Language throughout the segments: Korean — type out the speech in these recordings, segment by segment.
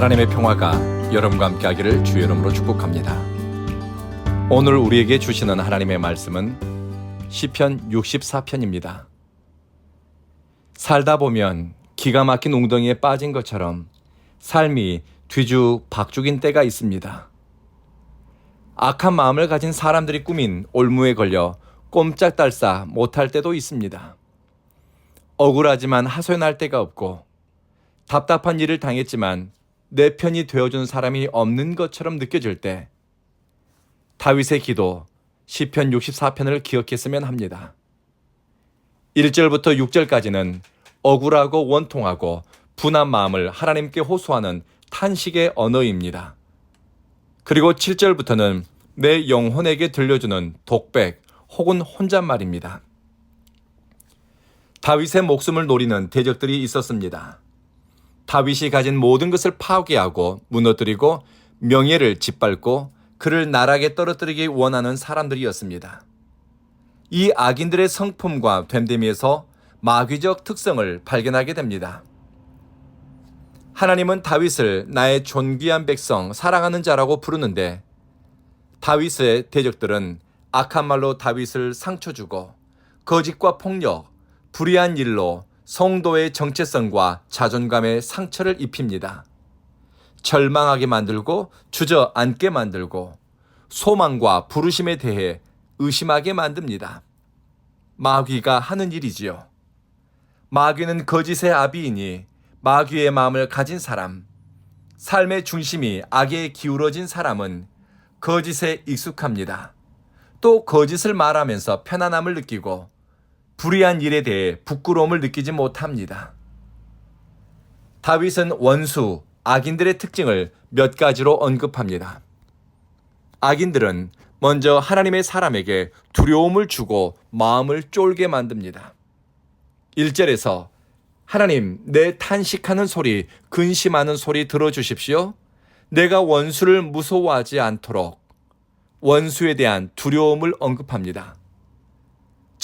하나님의 평화가 여러분과 함께 하기를 주의 이름으로 축복합니다. 오늘 우리에게 주시는 하나님의 말씀은 시편 64편입니다. 살다 보면 기가 막힌 웅덩이에 빠진 것처럼 삶이 뒤죽박죽인 때가 있습니다. 악한 마음을 가진 사람들이 꾸민 올무에 걸려 꼼짝달싹 못할 때도 있습니다. 억울하지만 하소연할 데가 없고 답답한 일을 당했지만 내 편이 되어준 사람이 없는 것처럼 느껴질 때 다윗의 기도 시편 64편을 기억했으면 합니다. 1절부터 6절까지는 억울하고 원통하고 분한 마음을 하나님께 호소하는 탄식의 언어입니다. 그리고 7절부터는 내 영혼에게 들려주는 독백 혹은 혼잣말입니다. 다윗의 목숨을 노리는 대적들이 있었습니다. 다윗이 가진 모든 것을 파괴하고 무너뜨리고 명예를 짓밟고 그를 나락에 떨어뜨리기 원하는 사람들이었습니다. 이 악인들의 성품과 됨됨이에서 마귀적 특성을 발견하게 됩니다. 하나님은 다윗을 나의 존귀한 백성, 사랑하는 자라고 부르는데 다윗의 대적들은 악한 말로 다윗을 상처 주고 거짓과 폭력, 불의한 일로 성도의 정체성과 자존감에 상처를 입힙니다. 절망하게 만들고 주저앉게 만들고 소망과 부르심에 대해 의심하게 만듭니다. 마귀가 하는 일이지요. 마귀는 거짓의 아비이니 마귀의 마음을 가진 사람, 삶의 중심이 악에 기울어진 사람은 거짓에 익숙합니다. 또 거짓을 말하면서 편안함을 느끼고 불의한 일에 대해 부끄러움을 느끼지 못합니다. 다윗은 원수, 악인들의 특징을 몇 가지로 언급합니다. 악인들은 먼저 하나님의 사람에게 두려움을 주고 마음을 쫄게 만듭니다. 1절에서 하나님, 내 탄식하는 소리, 근심하는 소리 들어주십시오. 내가 원수를 무서워하지 않도록 원수에 대한 두려움을 언급합니다.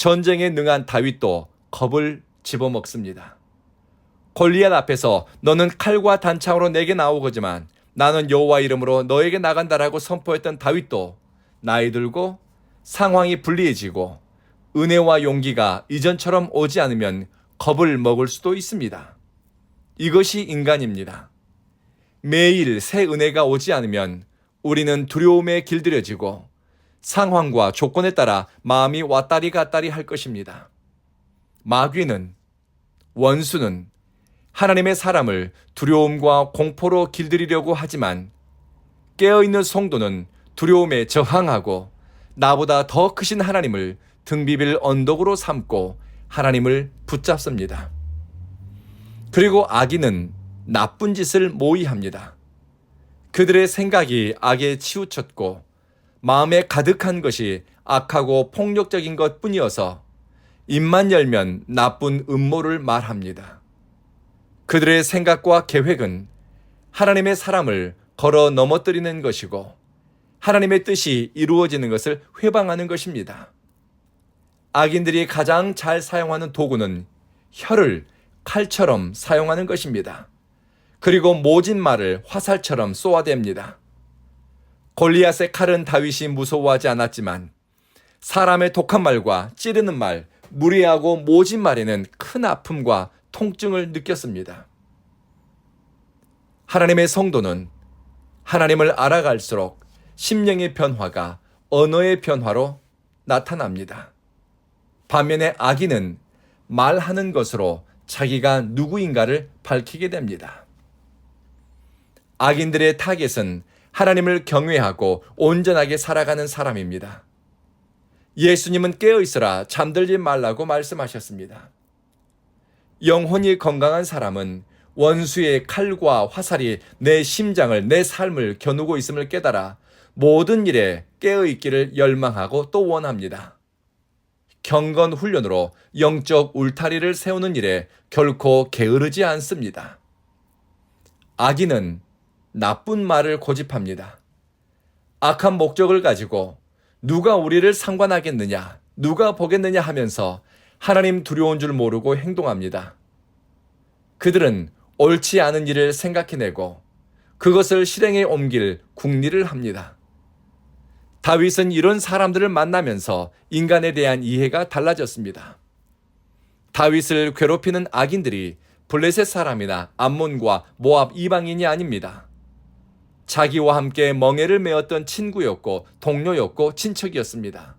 전쟁에 능한 다윗도 겁을 집어먹습니다. 골리앗 앞에서 너는 칼과 단창으로 내게 나오거지만 나는 여호와 이름으로 너에게 나간다라고 선포했던 다윗도 나이 들고 상황이 불리해지고 은혜와 용기가 이전처럼 오지 않으면 겁을 먹을 수도 있습니다. 이것이 인간입니다. 매일 새 은혜가 오지 않으면 우리는 두려움에 길들여지고 상황과 조건에 따라 마음이 왔다리 갔다리 할 것입니다. 마귀는, 원수는 하나님의 사람을 두려움과 공포로 길들이려고 하지만 깨어있는 성도는 두려움에 저항하고 나보다 더 크신 하나님을 등비빌 언덕으로 삼고 하나님을 붙잡습니다. 그리고 악인은 나쁜 짓을 모의합니다. 그들의 생각이 악에 치우쳤고 마음에 가득한 것이 악하고 폭력적인 것 뿐이어서 입만 열면 나쁜 음모를 말합니다. 그들의 생각과 계획은 하나님의 사람을 걸어 넘어뜨리는 것이고 하나님의 뜻이 이루어지는 것을 회방하는 것입니다. 악인들이 가장 잘 사용하는 도구는 혀를 칼처럼 사용하는 것입니다. 그리고 모진 말을 화살처럼 쏘아댑니다. 골리앗의 칼은 다윗이 무서워하지 않았지만 사람의 독한 말과 찌르는 말, 무례하고 모진 말에는 큰 아픔과 통증을 느꼈습니다. 하나님의 성도는 하나님을 알아갈수록 심령의 변화가 언어의 변화로 나타납니다. 반면에 악인은 말하는 것으로 자기가 누구인가를 밝히게 됩니다. 악인들의 타겟은 하나님을 경외하고 온전하게 살아가는 사람입니다. 예수님은 깨어있으라 잠들지 말라고 말씀하셨습니다. 영혼이 건강한 사람은 원수의 칼과 화살이 내 심장을, 내 삶을 겨누고 있음을 깨달아 모든 일에 깨어있기를 열망하고 또 원합니다. 경건 훈련으로 영적 울타리를 세우는 일에 결코 게으르지 않습니다. 악인은 나쁜 말을 고집합니다. 악한 목적을 가지고 누가 우리를 상관하겠느냐, 누가 보겠느냐 하면서 하나님 두려운 줄 모르고 행동합니다. 그들은 옳지 않은 일을 생각해내고 그것을 실행에 옮길 궁리를 합니다. 다윗은 이런 사람들을 만나면서 인간에 대한 이해가 달라졌습니다. 다윗을 괴롭히는 악인들이 블레셋 사람이나 암몬과 모압 이방인이 아닙니다. 자기와 함께 멍에를 메었던 친구였고 동료였고 친척이었습니다.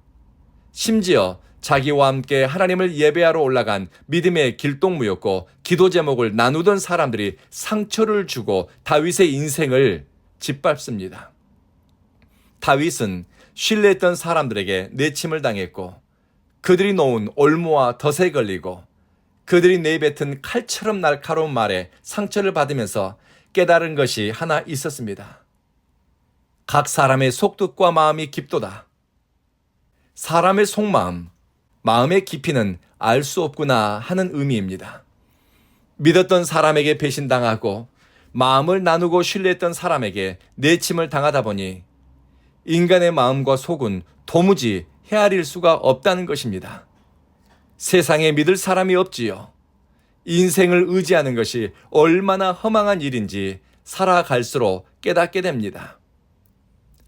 심지어 자기와 함께 하나님을 예배하러 올라간 믿음의 길동무였고 기도 제목을 나누던 사람들이 상처를 주고 다윗의 인생을 짓밟습니다. 다윗은 신뢰했던 사람들에게 내침을 당했고 그들이 놓은 올무와 덫에 걸리고 그들이 내뱉은 칼처럼 날카로운 말에 상처를 받으면서 깨달은 것이 하나 있었습니다. 각 사람의 속뜻과 마음이 깊도다. 사람의 속마음, 마음의 깊이는 알 수 없구나 하는 의미입니다. 믿었던 사람에게 배신당하고 마음을 나누고 신뢰했던 사람에게 내침을 당하다 보니 인간의 마음과 속은 도무지 헤아릴 수가 없다는 것입니다. 세상에 믿을 사람이 없지요. 인생을 의지하는 것이 얼마나 허망한 일인지 살아갈수록 깨닫게 됩니다.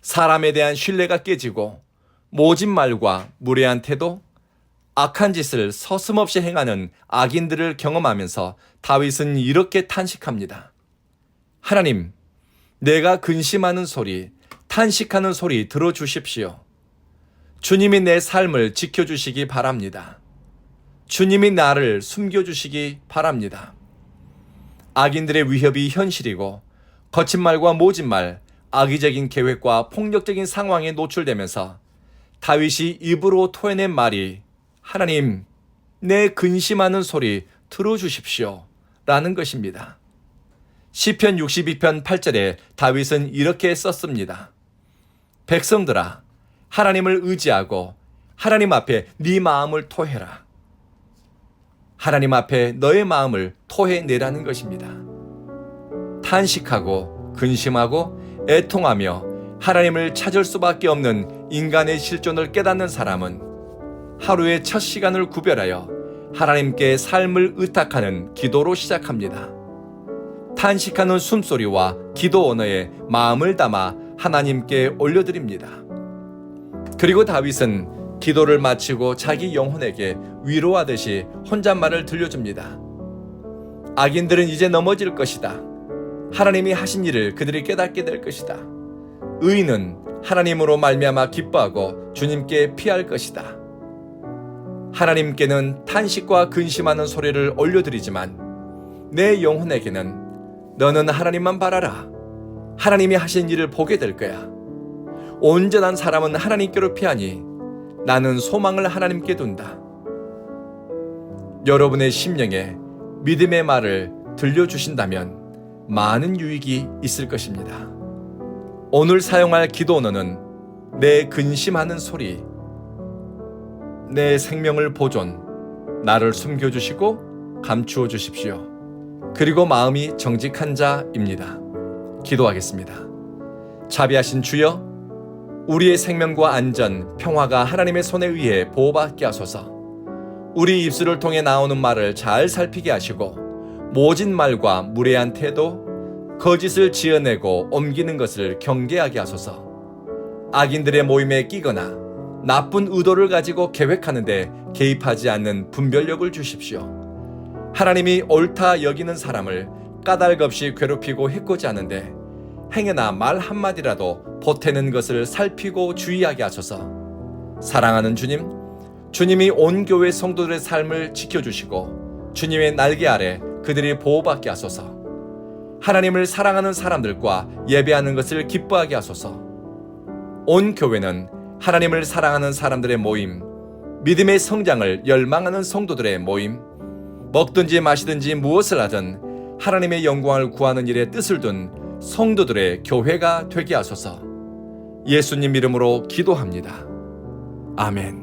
사람에 대한 신뢰가 깨지고 모진 말과 무례한 태도, 악한 짓을 서슴없이 행하는 악인들을 경험하면서 다윗은 이렇게 탄식합니다. 하나님, 내가 근심하는 소리, 탄식하는 소리 들어주십시오. 주님이 내 삶을 지켜주시기 바랍니다. 주님이 나를 숨겨주시기 바랍니다. 악인들의 위협이 현실이고 거친 말과 모진 말, 악의적인 계획과 폭력적인 상황에 노출되면서 다윗이 입으로 토해낸 말이 하나님, 내 근심하는 소리 들어주십시오 라는 것입니다. 시편 62편 8절에 다윗은 이렇게 썼습니다. 백성들아, 하나님을 의지하고 하나님 앞에 네 마음을 토해라. 하나님 앞에 너의 마음을 토해내라는 것입니다. 탄식하고 근심하고 애통하며 하나님을 찾을 수밖에 없는 인간의 실존을 깨닫는 사람은 하루의 첫 시간을 구별하여 하나님께 삶을 의탁하는 기도로 시작합니다. 탄식하는 숨소리와 기도 언어에 마음을 담아 하나님께 올려드립니다. 그리고 다윗은 기도를 마치고 자기 영혼에게 위로하듯이 혼잣말을 들려줍니다. 악인들은 이제 넘어질 것이다. 하나님이 하신 일을 그들이 깨닫게 될 것이다. 의인은 하나님으로 말미암아 기뻐하고 주님께 피할 것이다. 하나님께는 탄식과 근심하는 소리를 올려드리지만 내 영혼에게는 너는 하나님만 바라라. 하나님이 하신 일을 보게 될 거야. 온전한 사람은 하나님께로 피하니 나는 소망을 하나님께 둔다. 여러분의 심령에 믿음의 말을 들려주신다면 많은 유익이 있을 것입니다. 오늘 사용할 기도 언어는 내 근심하는 소리, 내 생명을 보존, 나를 숨겨주시고 감추어 주십시오. 그리고 마음이 정직한 자입니다. 기도하겠습니다. 자비하신 주여, 우리의 생명과 안전, 평화가 하나님의 손에 의해 보호받게 하소서. 우리 입술을 통해 나오는 말을 잘 살피게 하시고 모진 말과 무례한 태도, 거짓을 지어내고 옮기는 것을 경계하게 하소서. 악인들의 모임에 끼거나 나쁜 의도를 가지고 계획하는데 개입하지 않는 분별력을 주십시오. 하나님이 옳다 여기는 사람을 까닭없이 괴롭히고 해코지 하는데 행여나 말 한마디라도 보태는 것을 살피고 주의하게 하소서. 사랑하는 주님, 주님이 온 교회 성도들의 삶을 지켜주시고 주님의 날개 아래 그들이 보호받게 하소서. 하나님을 사랑하는 사람들과 예배하는 것을 기뻐하게 하소서. 온 교회는 하나님을 사랑하는 사람들의 모임, 믿음의 성장을 열망하는 성도들의 모임, 먹든지 마시든지 무엇을 하든 하나님의 영광을 구하는 일에 뜻을 둔 성도들의 교회가 되게 하소서. 예수님 이름으로 기도합니다. 아멘.